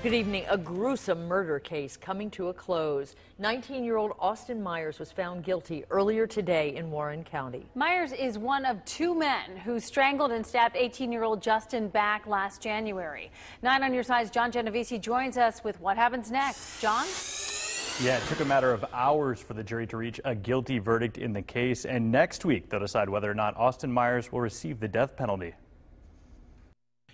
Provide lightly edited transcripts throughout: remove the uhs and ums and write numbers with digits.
Good evening. A gruesome murder case coming to a close. 19-year-old Austin Myers was found guilty earlier today in Warren County. Myers is one of two men who strangled and stabbed 18-year-old Justin Back last January. 9 on your side's John Genovese joins us with what happens next. John? Yeah, it took a matter of hours for the jury to reach a guilty verdict in the case, and next week they'll decide whether or not Austin Myers will receive the death penalty.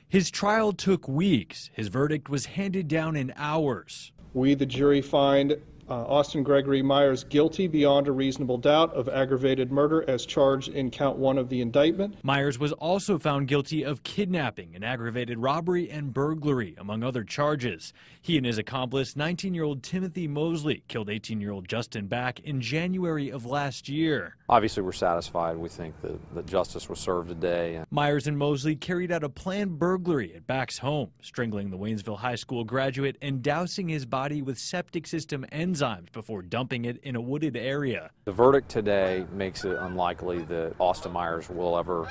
His trial took weeks. His verdict was handed down in hours. We, the jury, find Austin Gregory Myers guilty beyond a reasonable doubt of aggravated murder as charged in count 1 of the indictment. Myers was also found guilty of kidnapping and aggravated robbery and burglary, among other charges. He and his accomplice, 19-year-old Timothy Mosley, killed 18-year-old Justin Back in January of last year. Obviously, we're satisfied. We think that justice was served today. Myers and Mosley carried out a planned burglary at Back's home, strangling the Waynesville High School graduate and dousing his body with septic system enzymes before dumping it in a wooded area. The verdict today makes it unlikely that Austin Myers will ever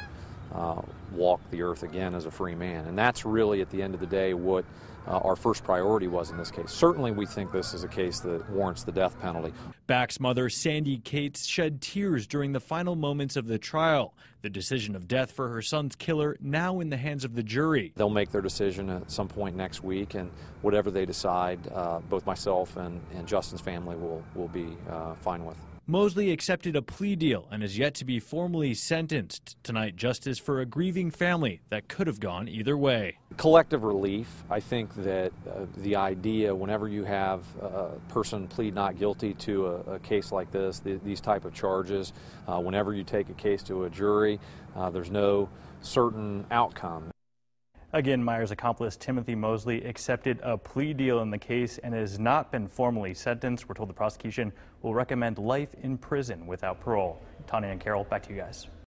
walk the earth again as a free man. And that's really, at the end of the day, what our first priority was in this case. Certainly, we think this is a case that warrants the death penalty. Back's mother, Sandy Cates, shed tears during the final moments of the trial. The decision of death for her son's killer now in the hands of the jury. They'll make their decision at some point next week, and whatever they decide, both myself and Justin's family will be fine with. Mosley accepted a plea deal and is yet to be formally sentenced. Tonight, justice for a grieving family that could have gone either way. Collective relief. I think that the idea, whenever you have a person plead not guilty to a case like this, these type of charges, whenever you take a case to a jury, there's no certain outcome. Again, Myers' accomplice Timothy Mosley accepted a plea deal in the case and has not been formally sentenced. We're told the prosecution will recommend life in prison without parole. Tanya and Carol, back to you guys.